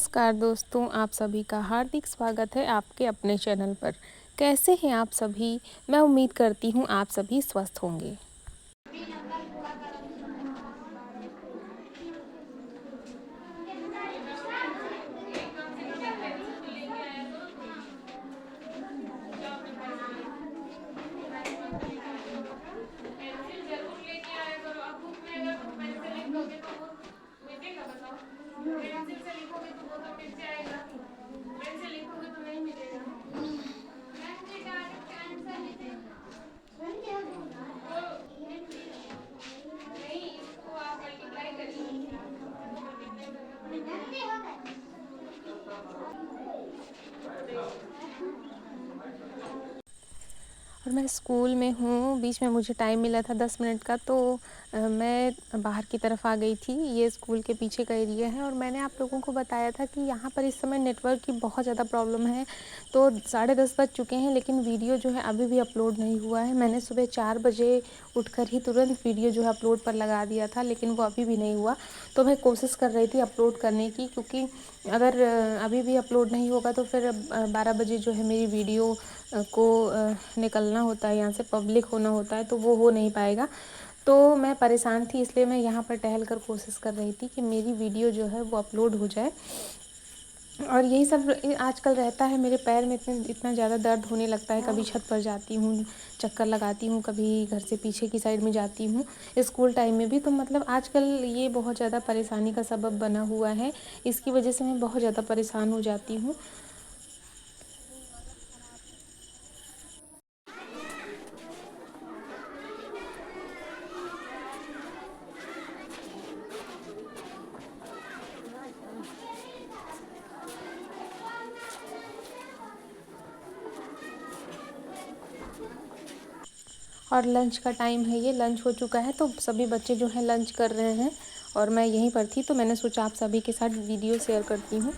नमस्कार दोस्तों, आप सभी का हार्दिक स्वागत है आपके अपने चैनल पर। कैसे हैं आप सभी? मैं उम्मीद करती हूँ आप सभी स्वस्थ होंगे। और मैं स्कूल में हूँ, बीच में मुझे टाइम मिला था 10 मिनट का, तो मैं बाहर की तरफ आ गई थी। ये स्कूल के पीछे का एरिया है और मैंने आप लोगों को बताया था कि यहाँ पर इस समय नेटवर्क की बहुत ज़्यादा प्रॉब्लम है। तो 10:30 बज चुके हैं लेकिन वीडियो जो है अभी भी अपलोड नहीं हुआ है। मैंने सुबह 4 बजे उठकर ही तुरंत वीडियो जो है अपलोड पर लगा दिया था, लेकिन वो अभी भी नहीं हुआ। तो मैं कोशिश कर रही थी अपलोड करने की, क्योंकि अगर अभी भी अपलोड नहीं होगा तो फिर 12 बजे जो है मेरी वीडियो को निकलना होता है, यहाँ से पब्लिक होना होता है, तो वो हो नहीं पाएगा। तो मैं परेशान थी, इसलिए मैं यहाँ पर टहल कर कोशिश कर रही थी कि मेरी वीडियो जो है वो अपलोड हो जाए। और यही सब आजकल रहता है। मेरे पैर में इतना ज़्यादा दर्द होने लगता है। कभी छत पर जाती हूँ, चक्कर लगाती हूँ, कभी घर से पीछे की साइड में जाती हूँ, स्कूल टाइम में भी। तो मतलब आजकल ये बहुत ज़्यादा परेशानी का सबब बना हुआ है। इसकी वजह से मैं बहुत ज़्यादा परेशान हो जाती हूँ। और लंच का टाइम है, ये लंच हो चुका है, तो सभी बच्चे जो हैं लंच कर रहे हैं और मैं यहीं पर थी, तो मैंने सोचा आप सभी के साथ वीडियो शेयर करती हूँ।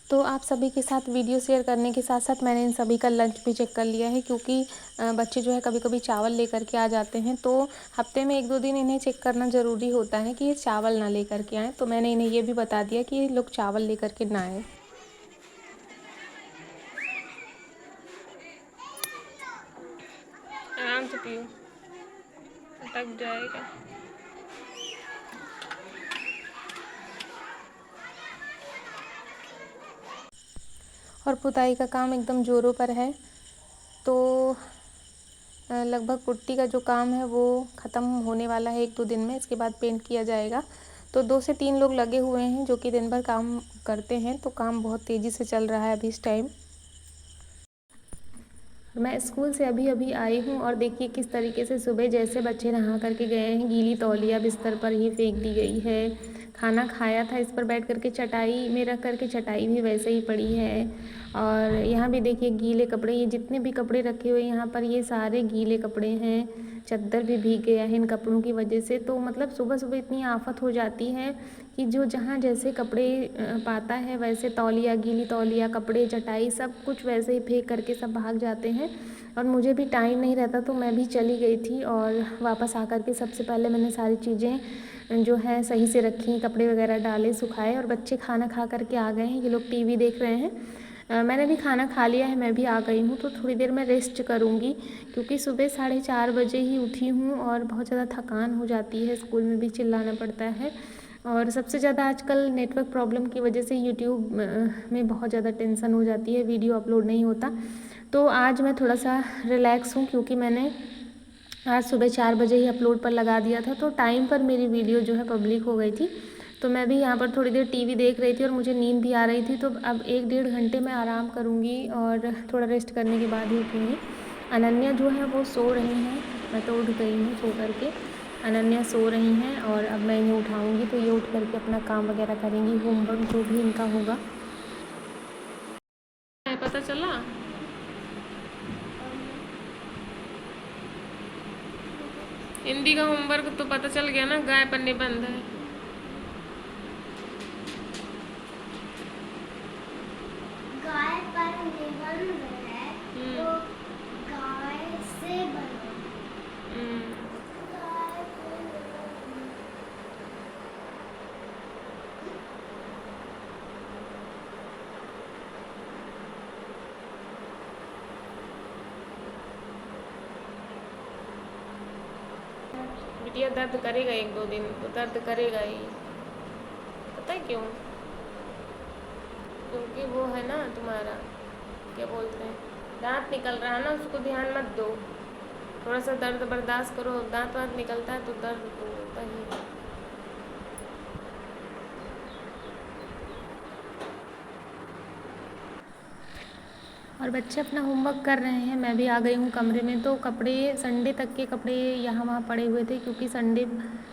तो आप सभी के साथ वीडियो शेयर करने के साथ साथ मैंने इन सभी का लंच भी चेक कर लिया है, क्योंकि बच्चे जो है कभी कभी चावल लेकर के आ जाते हैं, तो हफ्ते में 1-2 दिन इन्हें चेक करना ज़रूरी होता है कि ये चावल ना लेकर के आएँ। तो मैंने इन्हें ये भी बता दिया कि ये लोग चावल लेकर के ना आएँ। आराम से पियो, अटक जाएगा। और पुताई का काम एकदम ज़ोरों पर है। तो लगभग पुट्टी का जो काम है वो ख़त्म होने वाला है 1-2 दिन में। इसके बाद पेंट किया जाएगा। तो 2 से 3 लोग लगे हुए हैं जो कि दिन भर काम करते हैं। तो काम बहुत तेज़ी से चल रहा है अभी इस टाइम। मैं स्कूल से अभी अभी आई हूँ और देखिए किस तरीके से सुबह जैसे बच्चे नहा करके गए हैं, गीली तौलिया बिस्तर पर ही फेंक दी गई है। खाना खाया था इस पर बैठ करके, चटाई में रख करके, चटाई भी वैसे ही पड़ी है। और यहाँ भी देखिए गीले कपड़े, ये जितने भी कपड़े रखे हुए यहाँ पर ये सारे गीले कपड़े हैं। चद्दर भी भीग गया है इन कपड़ों की वजह से। तो मतलब सुबह सुबह इतनी आफत हो जाती है कि जो जहाँ जैसे कपड़े पाता है वैसे तौलिया, गीली तौलिया, कपड़े, चटाई सब कुछ वैसे ही फेंक करके सब भाग जाते हैं। और मुझे भी टाइम नहीं रहता तो मैं भी चली गई थी और वापस आकर के सबसे पहले मैंने सारी चीज़ें जो है सही से रखी, कपड़े वगैरह डाले, सुखाए। और बच्चे खाना खा करके आ गए हैं, ये लोग टीवी देख रहे हैं। मैंने भी खाना खा लिया है, मैं भी आ गई हूँ। तो थोड़ी देर मैं रेस्ट करूँगी, क्योंकि सुबह 4:30 बजे ही उठी हूँ और बहुत ज़्यादा थकान हो जाती है। स्कूल में भी चिल्लाना पड़ता है और सबसे ज़्यादा आजकल नेटवर्क प्रॉब्लम की वजह से यूट्यूब में बहुत ज़्यादा टेंशन हो जाती है, वीडियो अपलोड नहीं होता। तो आज मैं थोड़ा सा रिलैक्स हूँ, क्योंकि मैंने आज सुबह 4 बजे ही अपलोड पर लगा दिया था, तो टाइम पर मेरी वीडियो जो है पब्लिक हो गई थी। तो मैं भी यहाँ पर थोड़ी देर टीवी देख रही थी और मुझे नींद भी आ रही थी। तो अब 1-1.5 घंटे मैं आराम करूँगी और थोड़ा रेस्ट करने के बाद ही उठूँगी। अनन्या जो है वो सो रही हैं, मैं तो उठ गई हूँ सो करके। अनन्या सो रही हैं और अब मैं इन्हें उठाऊँगी, तो ये उठ करके अपना काम वगैरह करेंगी, होमवर्क जो भी इनका होगा। पता चला? हिंदी का होमवर्क तो पता चल गया ना, गाय पर निबंध है। गाय पर निबंध है तो गाय से बनो। बिटिया दर्द करेगा 1-2 दिन तो दर्द करेगा ही। पता है क्यों? क्योंकि वो है ना तुम्हारा, क्या बोलते हैं, दांत निकल रहा है ना, उसको ध्यान मत दो। थोड़ा सा दर्द बर्दाश्त करो, दांत वांत निकलता है तो दर्द तो होता ही है। और बच्चे अपना होमवर्क कर रहे हैं, मैं भी आ गई हूँ कमरे में। तो कपड़े, संडे तक के कपड़े यहाँ वहाँ पड़े हुए थे, क्योंकि संडे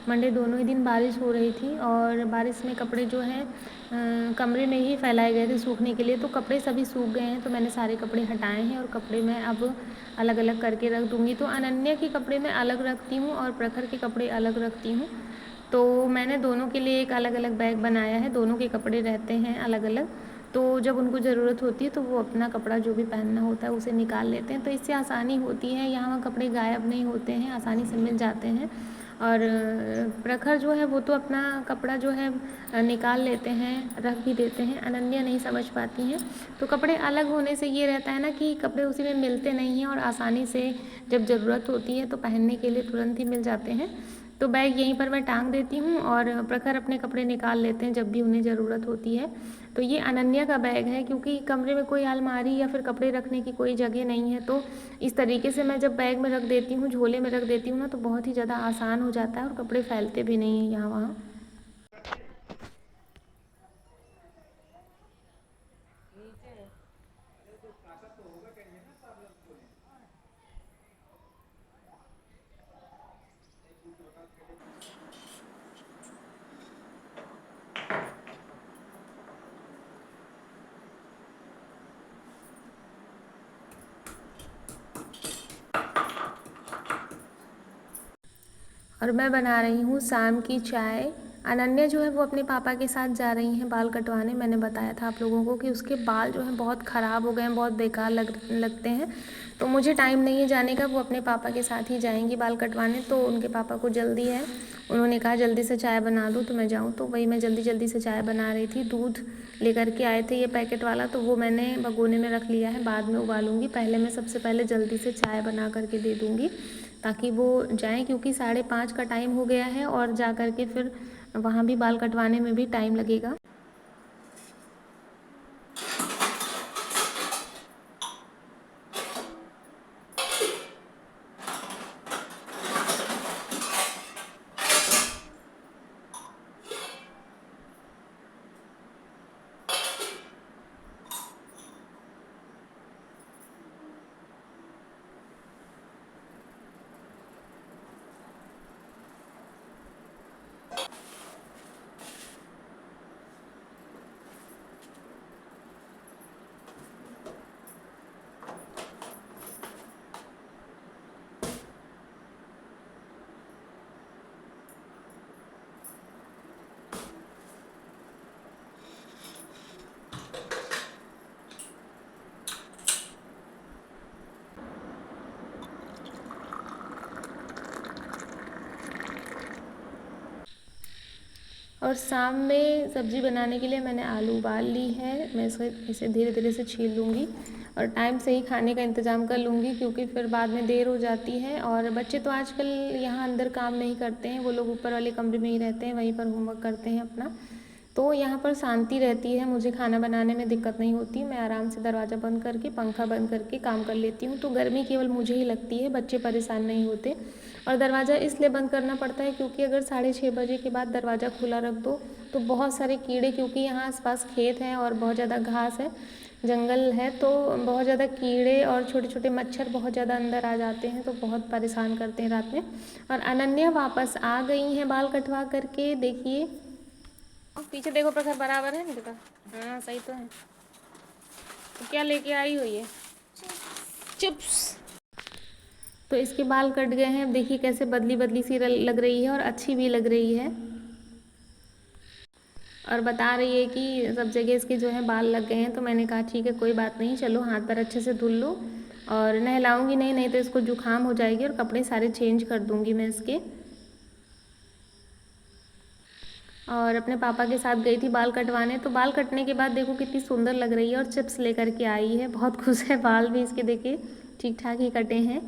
मंडे दोनों ही दिन बारिश हो रही थी और बारिश में कपड़े जो हैं कमरे में ही फैलाए गए थे सूखने के लिए। तो कपड़े सभी सूख गए हैं, तो मैंने सारे कपड़े हटाए हैं और कपड़े मैं अब अलग अलग करके रख दूँगी। तो अनन्या के कपड़े मैं अलग रखती हूँ और प्रखर के कपड़े अलग रखती हूँ। तो मैंने दोनों के लिए एक अलग अलग बैग बनाया है, दोनों के कपड़े रहते हैं अलग अलग। तो जब उनको ज़रूरत होती है तो वो अपना कपड़ा जो भी पहनना होता है उसे निकाल लेते हैं, तो इससे आसानी होती है, यहाँ कपड़े गायब नहीं होते हैं, आसानी से मिल जाते हैं। और प्रखर जो है वो तो अपना कपड़ा जो है निकाल लेते हैं, रख भी देते हैं। अनन्या नहीं समझ पाती हैं। तो कपड़े अलग होने से ये रहता है ना कि कपड़े उसी में मिलते नहीं हैं और आसानी से जब ज़रूरत होती है तो पहनने के लिए तुरंत ही मिल जाते हैं। तो बैग यहीं पर मैं टांग देती हूँ और प्रखर अपने कपड़े निकाल लेते हैं जब भी उन्हें ज़रूरत होती है। तो ये अनन्या का बैग है, क्योंकि कमरे में कोई अलमारी या फिर कपड़े रखने की कोई जगह नहीं है। तो इस तरीके से मैं जब बैग में रख देती हूँ, झोले में रख देती हूँ ना, तो बहुत ही ज़्यादा आसान हो जाता है और कपड़े फैलते भी नहीं हैं यहाँ वहाँ। और मैं बना रही हूँ शाम की चाय। अनन्या जो है वो अपने पापा के साथ जा रही हैं बाल कटवाने। मैंने बताया था आप लोगों को कि उसके बाल जो हैं बहुत ख़राब हो गए हैं, बहुत बेकार लगते हैं। तो मुझे टाइम नहीं है जाने का, वो अपने पापा के साथ ही जाएंगी बाल कटवाने। तो उनके पापा को जल्दी है, उन्होंने कहा जल्दी से चाय बना दो तो मैं जाऊँ। तो वही मैं जल्दी जल्दी से चाय बना रही थी। दूध लेकर के आए थे ये पैकेट वाला, तो वो मैंने भगोने में रख लिया है, बाद में उबालूँगी। पहले मैं सबसे पहले जल्दी से चाय बना करके दे दूँगी ताकि वो जाएँ, क्योंकि 5:30 का टाइम हो गया है और जा कर के फिर वहाँ भी बाल कटवाने में भी टाइम लगेगा। और शाम में सब्ज़ी बनाने के लिए मैंने आलू उबाल ली है। मैं इसे धीरे धीरे से छील लूँगी और टाइम से ही खाने का इंतज़ाम कर लूँगी, क्योंकि फिर बाद में देर हो जाती है। और बच्चे तो आजकल यहाँ अंदर काम नहीं करते हैं, वो लोग ऊपर वाले कमरे में ही रहते हैं, वहीं पर होमवर्क करते हैं अपना। तो यहाँ पर शांति रहती है, मुझे खाना बनाने में दिक्कत नहीं होती। मैं आराम से दरवाज़ा बंद करके, पंखा बंद करके काम कर लेती हूँ। तो गर्मी केवल मुझे ही लगती है, बच्चे परेशान नहीं होते। और दरवाज़ा इसलिए बंद करना पड़ता है क्योंकि अगर 6:30 बजे के बाद दरवाज़ा खुला रख दो तो बहुत सारे कीड़े, क्योंकि यहाँ आसपास खेत हैं और बहुत ज़्यादा घास है, जंगल है, तो बहुत ज़्यादा कीड़े और छोटे छोटे मच्छर बहुत ज़्यादा अंदर आ जाते हैं, तो बहुत परेशान करते हैं रात में। और अनन्या वापस आ गई हैं बाल कटवा करके, देखिए पीछे देखो, प्रखर बराबर है इनका। हाँ सही तो है। तो क्या लेके आई हुई है? चिप्स। तो इसके बाल कट गए हैं, देखिए कैसे बदली बदली सी लग रही है और अच्छी भी लग रही है। और बता रही है कि सब जगह इसके जो है बाल लग गए हैं। तो मैंने कहा ठीक है कोई बात नहीं, चलो हाथ पैर अच्छे से धुल लो और नहलाऊंगी नहीं तो इसको जुकाम हो जाएगी और कपड़े सारे चेंज कर दूंगी मैं इसके। और अपने पापा के साथ गई थी बाल कटवाने, तो बाल कटने के बाद देखो कितनी सुंदर लग रही है और चिप्स लेकर के आई है, बहुत खुश है। बाल भी इसके देखिए ठीक ठाक ही कटे हैं।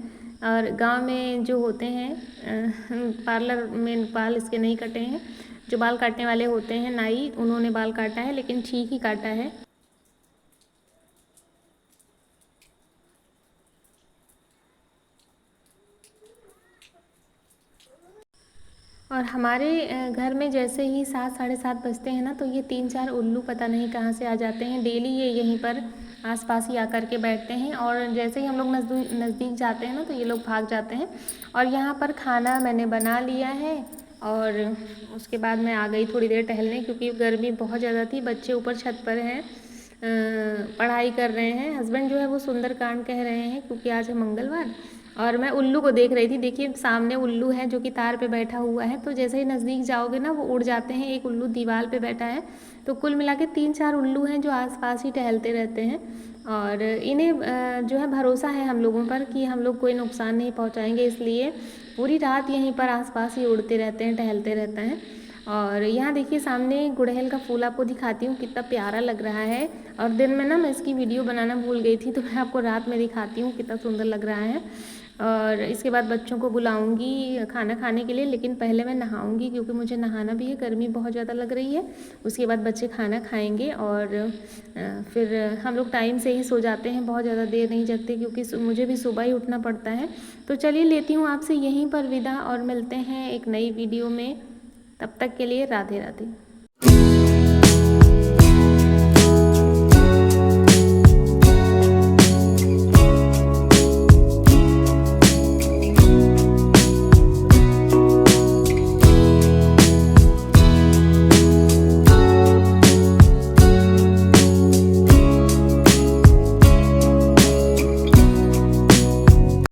और गांव में जो होते हैं पार्लर में बाल इसके नहीं कटे हैं, जो बाल काटने वाले होते हैं नाई, उन्होंने बाल काटा है, लेकिन ठीक ही काटा है। और हमारे घर में जैसे ही 7 साढ़े 7 बजते हैं ना, तो ये 3-4 उल्लू पता नहीं कहाँ से आ जाते हैं। डेली ये यहीं पर आसपास ही आकर के बैठते हैं और जैसे ही हम लोग नज़दीक जाते हैं ना, तो ये लोग भाग जाते हैं। और यहाँ पर खाना मैंने बना लिया है और उसके बाद मैं आ गई थोड़ी देर टहलने, क्योंकि गर्मी बहुत ज़्यादा थी। बच्चे ऊपर छत पर हैं, पढ़ाई कर रहे हैं। हस्बैंड जो है वो सुंदरकांड कह रहे हैं, क्योंकि आज है मंगलवार। और मैं उल्लू को देख रही थी। देखिए सामने उल्लू है जो कि तार पे बैठा हुआ है, तो जैसे ही नज़दीक जाओगे ना वो उड़ जाते हैं। एक उल्लू दीवार पे बैठा है। तो कुल मिला के 3-4 उल्लू हैं जो आसपास ही टहलते रहते हैं। और इन्हें जो है भरोसा है हम लोगों पर कि हम लोग कोई नुकसान नहीं पहुंचाएंगे, इसलिए पूरी रात यहीं पर आसपास ही उड़ते रहते हैं, टहलते रहते हैं। और यहाँ देखिए सामने गुड़हल का फूल आपको दिखाती हूँ, कितना प्यारा लग रहा है। और दिन में ना मैं इसकी वीडियो बनाना भूल गई थी, तो मैं आपको रात में दिखाती हूँ कितना सुंदर लग रहा है। और इसके बाद बच्चों को बुलाऊंगी खाना खाने के लिए, लेकिन पहले मैं नहाऊंगी, क्योंकि मुझे नहाना भी है, गर्मी बहुत ज़्यादा लग रही है। उसके बाद बच्चे खाना खाएंगे और फिर हम लोग टाइम से ही सो जाते हैं, बहुत ज़्यादा देर नहीं जगते, क्योंकि मुझे भी सुबह ही उठना पड़ता है। तो चलिए लेती हूँ आपसे यहीं पर विदा और मिलते हैं एक नई वीडियो में। तब तक के लिए राधे राधे।